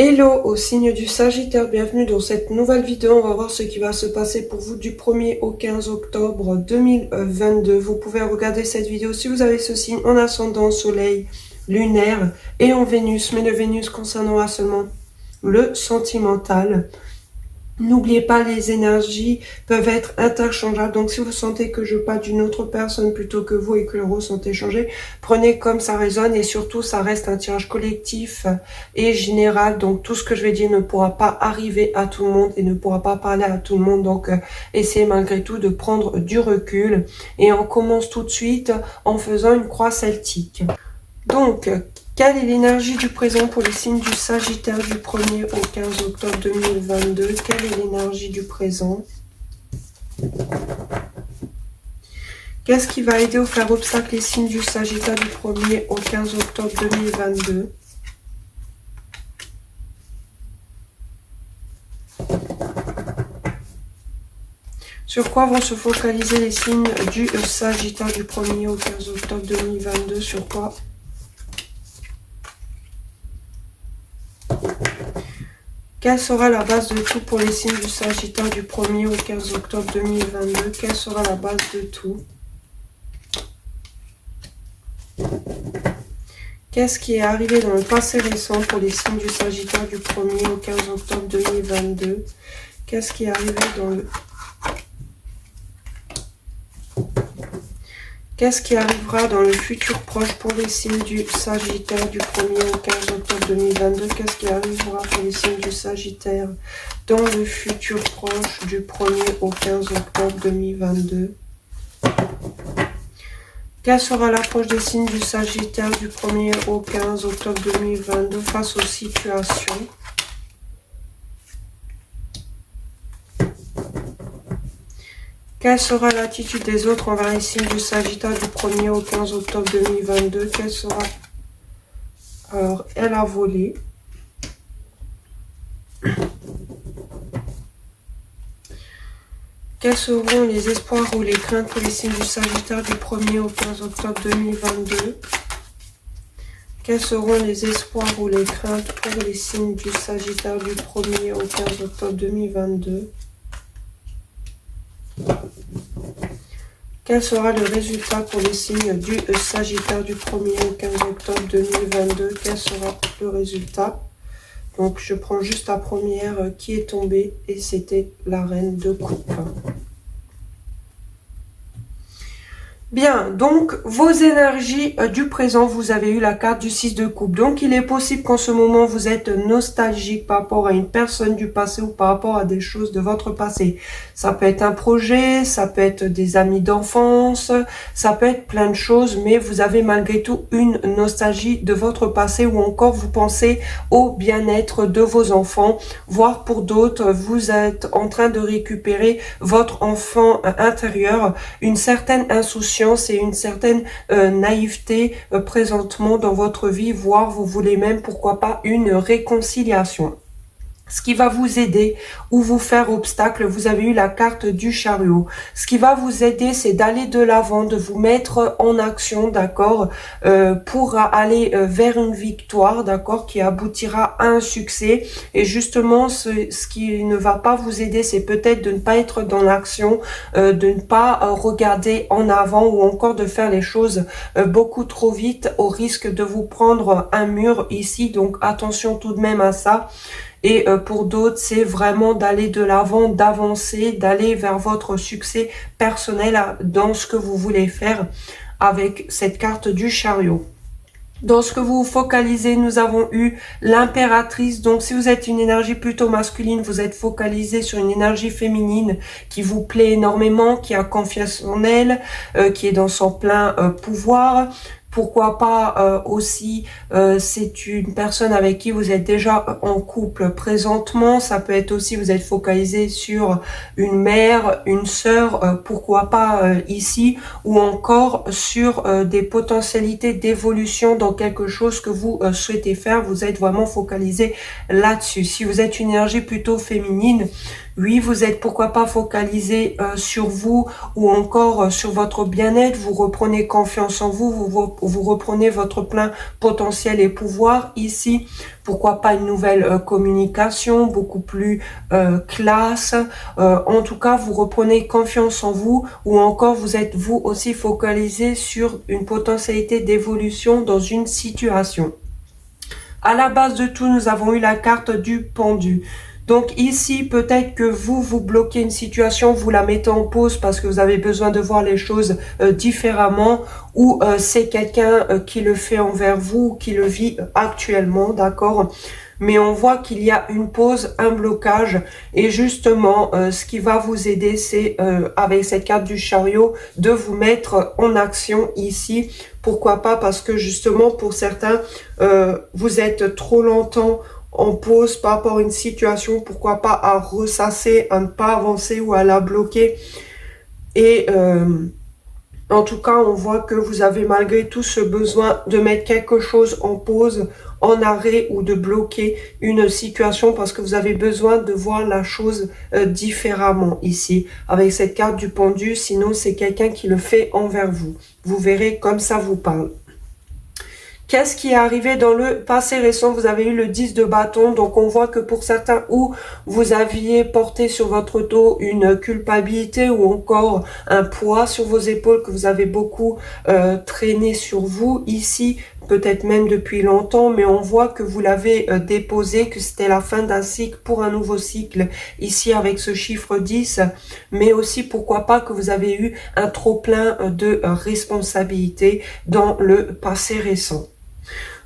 Hello au signe du Sagittaire, bienvenue dans cette nouvelle vidéo. On va voir ce qui va se passer pour vous du 1er au 15 octobre 2022. Vous pouvez regarder cette vidéo si vous avez ce signe en ascendant, soleil, lunaire et en Vénus. Mais le Vénus concernera seulement le sentimental. N'oubliez pas, les énergies peuvent être interchangeables. Donc, si vous sentez que je parle d'une autre personne plutôt que vous et que le ressentez changer, prenez comme ça résonne et surtout, ça reste un tirage collectif et général. Donc, tout ce que je vais dire ne pourra pas arriver à tout le monde et ne pourra pas parler à tout le monde. Donc, essayez malgré tout de prendre du recul. Et on commence tout de suite en faisant une croix celtique. Donc, quelle est l'énergie du présent pour les signes du Sagittaire du 1er au 15 octobre 2022? Quelle est l'énergie du présent? Qu'est-ce qui va aider ou faire obstacle les signes du Sagittaire du 1er au 15 octobre 2022? Sur quoi vont se focaliser les signes du Sagittaire du 1er au 15 octobre 2022? Sur quoi? Quelle sera la base de tout pour les signes du Sagittaire du 1er au 15 octobre 2022? Quelle sera la base de tout? Qu'est-ce qui est arrivé dans le passé récent pour les signes du Sagittaire du 1er au 15 octobre 2022? Qu'est-ce qui est arrivé dans le... Qu'est-ce qui arrivera dans le futur proche pour les signes du Sagittaire du 1er au 15 octobre 2022? Qu'est-ce qui arrivera pour les signes du Sagittaire dans le futur proche du 1er au 15 octobre 2022? Quelle sera l'approche des signes du Sagittaire du 1er au 15 octobre 2022 face aux situations? Quelle sera l'attitude des autres envers les signes du Sagittaire du 1er au 15 octobre 2022? Quelle sera... Alors, elle a volé. Quels seront les espoirs ou les craintes pour les signes du Sagittaire du 1er au 15 octobre 2022? Quels seront les espoirs ou les craintes pour les signes du Sagittaire du 1er au 15 octobre 2022? Quel sera le résultat pour les signes du Sagittaire du 1er au 15 octobre 2022? Quel sera le résultat? Donc, je prends juste la première qui est tombée et c'était la reine de coupe. Bien, donc vos énergies du présent, vous avez eu la carte du 6 de coupe. Donc il est possible qu'en ce moment vous êtes nostalgique par rapport à une personne du passé ou par rapport à des choses de votre passé. Ça peut être un projet, ça peut être des amis d'enfance, ça peut être plein de choses, mais vous avez malgré tout une nostalgie de votre passé ou encore vous pensez au bien-être de vos enfants, voire pour d'autres, vous êtes en train de récupérer votre enfant intérieur, une certaine insouciance et une certaine naïveté présentement dans votre vie, voire vous voulez même, pourquoi pas, une réconciliation. Ce qui va vous aider ou vous faire obstacle, vous avez eu la carte du chariot. Ce qui va vous aider, c'est d'aller de l'avant, de vous mettre en action, d'accord, pour aller vers une victoire, d'accord, qui aboutira à un succès. Et justement, ce qui ne va pas vous aider, c'est peut-être de ne pas être dans l'action, de ne pas regarder en avant ou encore de faire les choses beaucoup trop vite au risque de vous prendre un mur ici. Donc attention tout de même à ça. Et pour d'autres, c'est vraiment d'aller de l'avant, d'avancer, d'aller vers votre succès personnel dans ce que vous voulez faire avec cette carte du chariot. Dans ce que vous vous focalisez, nous avons eu l'impératrice. Donc, si vous êtes une énergie plutôt masculine, vous êtes focalisé sur une énergie féminine qui vous plaît énormément, qui a confiance en elle, qui est dans son plein pouvoir. Pourquoi pas aussi, c'est une personne avec qui vous êtes déjà en couple présentement. Ça peut être aussi, vous êtes focalisé sur une mère, une sœur, pourquoi pas ici, ou encore sur des potentialités d'évolution dans quelque chose que vous souhaitez faire. Vous êtes vraiment focalisé là-dessus. Si vous êtes une énergie plutôt féminine, Oui, vous êtes pourquoi pas focalisé sur vous ou encore sur votre bien-être. Vous reprenez confiance en vous, vous reprenez votre plein potentiel et pouvoir ici. Pourquoi pas une nouvelle communication beaucoup plus classe. En tout cas, vous reprenez confiance en vous ou encore vous êtes vous aussi focalisé sur une potentialité d'évolution dans une situation. À la base de tout, nous avons eu la carte du pendu. Donc ici, peut-être que vous bloquez une situation, vous la mettez en pause parce que vous avez besoin de voir les choses différemment, ou c'est quelqu'un qui le fait envers vous, qui le vit actuellement, d'accord? Mais on voit qu'il y a une pause, un blocage, et justement, ce qui va vous aider, c'est avec cette carte du chariot, de vous mettre en action ici. Pourquoi pas? Parce que justement, pour certains, vous êtes trop longtemps en pause par rapport à une situation, pourquoi pas à ressasser, à ne pas avancer ou à la bloquer. Et en tout cas, on voit que vous avez malgré tout ce besoin de mettre quelque chose en pause, en arrêt ou de bloquer une situation parce que vous avez besoin de voir la chose différemment ici. Avec cette carte du pendu, sinon c'est quelqu'un qui le fait envers vous. Vous verrez comme ça vous parle. Qu'est-ce qui est arrivé dans le passé récent? Vous avez eu le 10 de bâton, donc on voit que pour certains, où vous aviez porté sur votre dos une culpabilité ou encore un poids sur vos épaules que vous avez beaucoup traîné sur vous, ici, peut-être même depuis longtemps, mais on voit que vous l'avez déposé, que c'était la fin d'un cycle pour un nouveau cycle, ici avec ce chiffre 10, mais aussi pourquoi pas que vous avez eu un trop-plein de responsabilité dans le passé récent.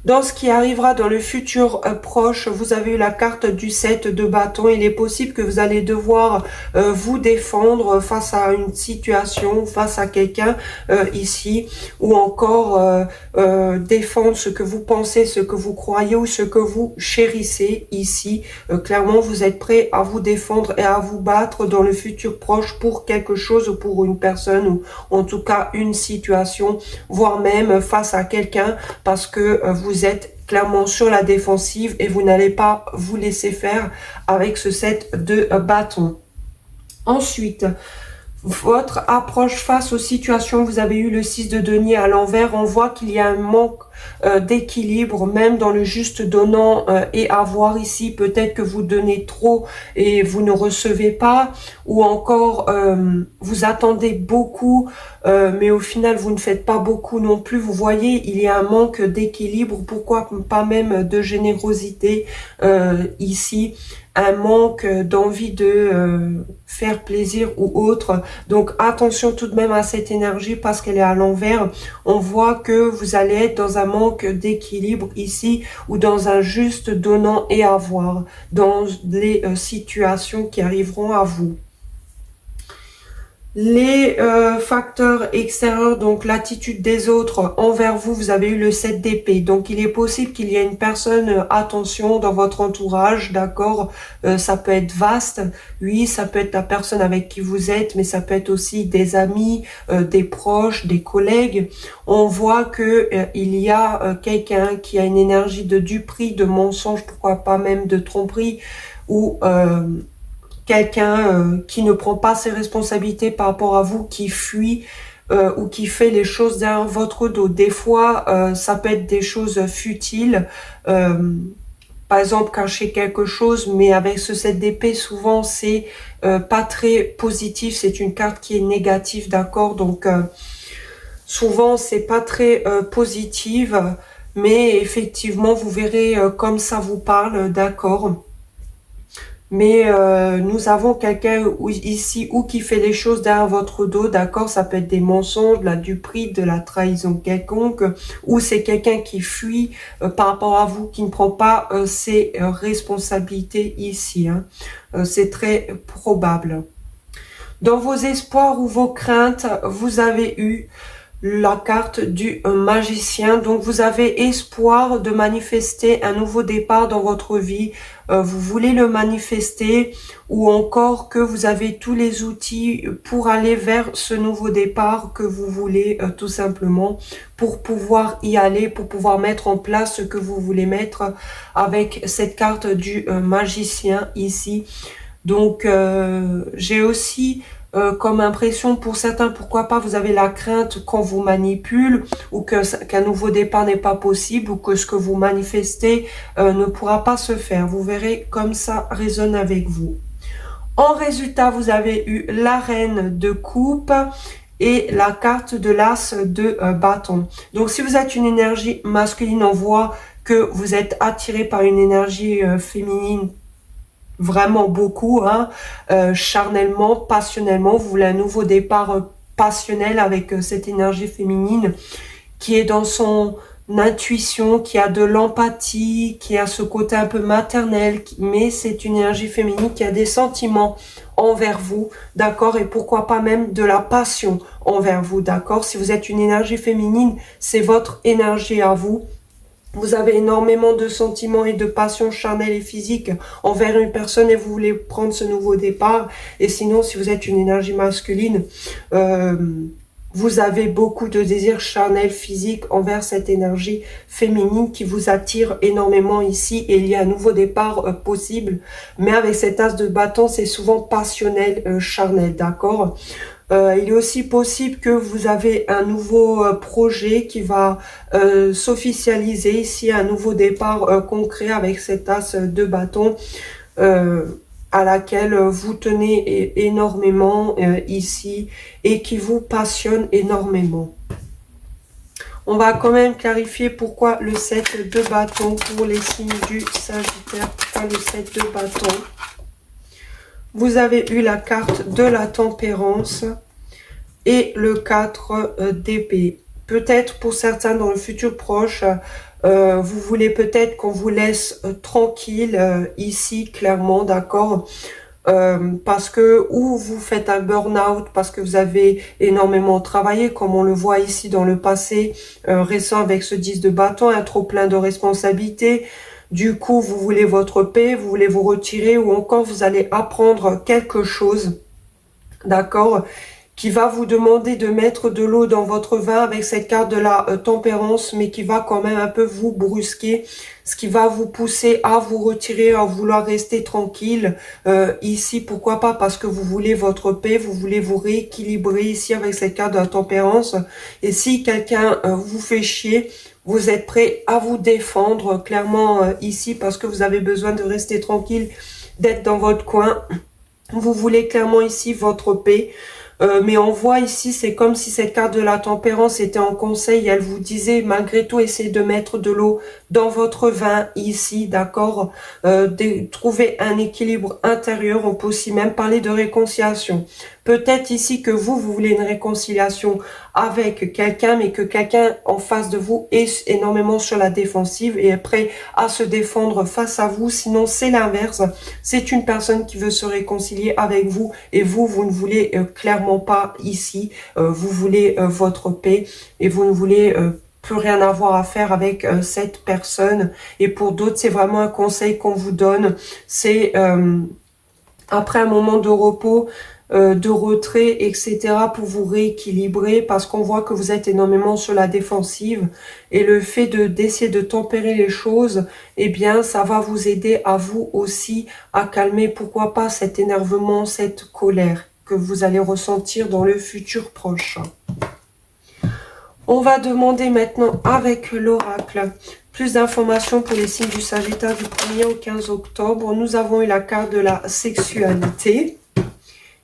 Dans ce qui arrivera dans le futur proche, vous avez eu la carte du 7 de bâton. Il est possible que vous allez devoir vous défendre face à une situation, face à quelqu'un ici, ou encore défendre ce que vous pensez, ce que vous croyez ou ce que vous chérissez ici. Clairement, vous êtes prêt à vous défendre et à vous battre dans le futur proche pour quelque chose ou pour une personne ou en tout cas une situation, voire même face à quelqu'un parce que vous êtes clairement sur la défensive et vous n'allez pas vous laisser faire avec ce 7 de bâton. Ensuite, votre approche face aux situations, vous avez eu le 6 de denier à l'envers, on voit qu'il y a un manque d'équilibre, même dans le juste donnant et avoir ici, peut-être que vous donnez trop et vous ne recevez pas, ou encore vous attendez beaucoup, mais au final vous ne faites pas beaucoup non plus. Vous voyez, il y a un manque d'équilibre, pourquoi pas même de générosité ici, un manque d'envie de faire plaisir ou autre. Donc attention tout de même à cette énergie parce qu'elle est à l'envers. On voit que vous allez être dans un manque d'équilibre ici ou dans un juste donnant et avoir dans les situations qui arriveront à vous. Les facteurs extérieurs, donc l'attitude des autres envers vous, vous avez eu le 7 d'épée. Donc il est possible qu'il y ait une personne, attention, dans votre entourage, d'accord, ça peut être vaste, oui, ça peut être la personne avec qui vous êtes, mais ça peut être aussi des amis, des proches, des collègues. On voit que il y a quelqu'un qui a une énergie de duperie, de mensonge, pourquoi pas même de tromperie, ou quelqu'un qui ne prend pas ses responsabilités par rapport à vous, qui fuit ou qui fait les choses derrière votre dos. Des fois, ça peut être des choses futiles, par exemple cacher quelque chose, mais avec ce 7 d'épée, souvent c'est pas très positif, c'est une carte qui est négative, d'accord? Donc souvent c'est pas très positive, mais effectivement vous verrez comme ça vous parle, d'accord? Mais nous avons quelqu'un ici ou qui fait les choses derrière votre dos, d'accord? Ça peut être des mensonges, de la duperie, de la trahison quelconque, ou c'est quelqu'un qui fuit par rapport à vous, qui ne prend pas ses responsabilités ici. Hein. C'est très probable. Dans vos espoirs ou vos craintes, vous avez eu la carte du magicien. Donc vous avez espoir de manifester un nouveau départ dans votre vie. Vous voulez le manifester ou encore que vous avez tous les outils pour aller vers ce nouveau départ que vous voulez tout simplement pour pouvoir y aller, pour pouvoir mettre en place ce que vous voulez mettre avec cette carte du magicien ici. Donc, j'ai aussi comme impression pour certains, pourquoi pas, vous avez la crainte qu'on vous manipule ou qu'un nouveau départ n'est pas possible ou que ce que vous manifestez ne pourra pas se faire. Vous verrez comme ça résonne avec vous. En résultat, vous avez eu la reine de coupe et la carte de l'as de bâton. Donc, si vous êtes une énergie masculine, on voit que vous êtes attiré par une énergie féminine vraiment beaucoup, hein, charnellement, passionnellement. Vous voulez un nouveau départ passionnel avec cette énergie féminine qui est dans son intuition, qui a de l'empathie, qui a ce côté un peu maternel, mais c'est une énergie féminine qui a des sentiments envers vous, d'accord, et pourquoi pas même de la passion envers vous, d'accord. Si vous êtes une énergie féminine, c'est votre énergie à vous. Vous avez énormément de sentiments et de passion charnelle et physique envers une personne et vous voulez prendre ce nouveau départ. Et sinon, si vous êtes une énergie masculine, vous avez beaucoup de désirs charnels, physiques envers cette énergie féminine qui vous attire énormément ici. Et il y a un nouveau départ possible. Mais avec cet as de bâton, c'est souvent passionnel, charnel, d'accord ? Il est aussi possible que vous avez un nouveau projet qui va s'officialiser ici, un nouveau départ concret avec cet as de bâton à laquelle vous tenez énormément ici et qui vous passionne énormément. On va quand même clarifier pourquoi le 7 de bâton pour les signes du Sagittaire. Pourquoi le 7 de bâton? Vous avez eu la carte de la tempérance et le 4 d'épée. Peut-être pour certains dans le futur proche, vous voulez peut-être qu'on vous laisse tranquille ici, clairement, d'accord, parce que ou vous faites un burn-out parce que vous avez énormément travaillé, comme on le voit ici dans le passé récent avec ce 10 de bâton, un trop plein de responsabilités. Du coup, vous voulez votre paix, vous voulez vous retirer ou encore vous allez apprendre quelque chose, d'accord, qui va vous demander de mettre de l'eau dans votre vin avec cette carte de la tempérance, mais qui va quand même un peu vous brusquer, ce qui va vous pousser à vous retirer, à vouloir rester tranquille ici. Pourquoi pas? Parce que vous voulez votre paix, vous voulez vous rééquilibrer ici avec cette carte de la tempérance. Et si quelqu'un vous fait chier, vous êtes prêt à vous défendre clairement ici parce que vous avez besoin de rester tranquille, d'être dans votre coin. Vous voulez clairement ici votre paix. Mais on voit ici, c'est comme si cette carte de la tempérance était en conseil. Elle vous disait, malgré tout, essayez de mettre de l'eau dans votre vin ici, d'accord, de trouver un équilibre intérieur. On peut aussi même parler de réconciliation. Peut-être ici que vous voulez une réconciliation avec quelqu'un, mais que quelqu'un en face de vous est énormément sur la défensive et est prêt à se défendre face à vous. Sinon, c'est l'inverse. C'est une personne qui veut se réconcilier avec vous et vous ne voulez clairement pas ici. Vous voulez votre paix et vous ne voulez plus rien avoir à faire avec cette personne. Et pour d'autres, c'est vraiment un conseil qu'on vous donne. C'est après un moment de repos, de retrait, etc. pour vous rééquilibrer parce qu'on voit que vous êtes énormément sur la défensive et le fait d'essayer de tempérer les choses, eh bien ça va vous aider à vous aussi à calmer, pourquoi pas, cet énervement, cette colère que vous allez ressentir dans le futur proche. On va demander maintenant avec l'oracle plus d'informations pour les signes du Sagittaire du 1er au 15 octobre. Nous avons eu la carte de la sexualité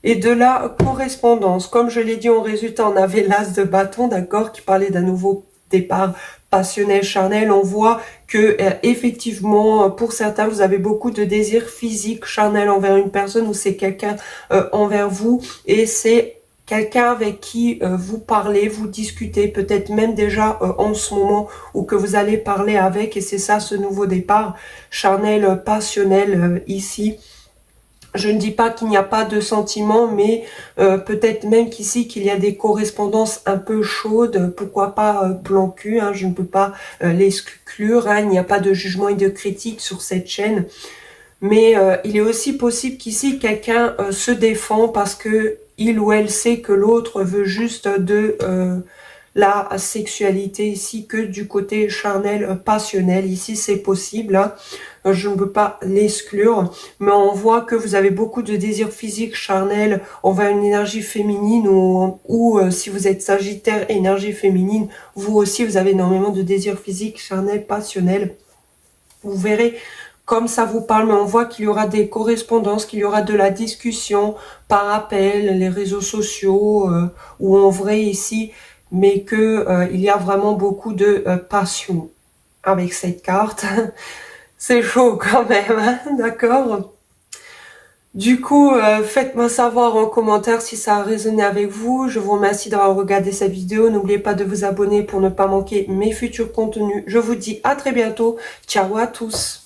et de la correspondance. Comme je l'ai dit, en résultat, on avait l'as de bâton, d'accord, qui parlait d'un nouveau départ passionnel, charnel. On voit que effectivement, pour certains, vous avez beaucoup de désirs physiques, charnels envers une personne ou c'est quelqu'un envers vous et c'est quelqu'un avec qui vous parlez, vous discutez, peut-être même déjà en ce moment ou que vous allez parler avec et c'est ça ce nouveau départ charnel, passionnel ici. Je ne dis pas qu'il n'y a pas de sentiments, mais peut-être même qu'ici, qu'il y a des correspondances un peu chaudes. Pourquoi pas plan cul, hein, je ne peux pas l'exclure. Hein, il n'y a pas de jugement et de critique sur cette chaîne. Mais il est aussi possible qu'ici, quelqu'un se défend parce que il ou elle sait que l'autre veut juste de la sexualité ici, que du côté charnel, passionnel. Ici, c'est possible. Hein. je ne peux pas l'exclure, mais on voit que vous avez beaucoup de désirs physiques, charnels, envers une énergie féminine, ou si vous êtes Sagittaire, énergie féminine, vous aussi vous avez énormément de désirs physiques, charnels, passionnels. Vous verrez comme ça vous parle, mais on voit qu'il y aura des correspondances, qu'il y aura de la discussion par appel, les réseaux sociaux, ou en vrai ici, mais que il y a vraiment beaucoup de passion avec cette carte. C'est chaud quand même, hein, d'accord? Du coup, faites-moi savoir en commentaire si ça a résonné avec vous. Je vous remercie d'avoir regardé cette vidéo. N'oubliez pas de vous abonner pour ne pas manquer mes futurs contenus. Je vous dis à très bientôt. Ciao à tous!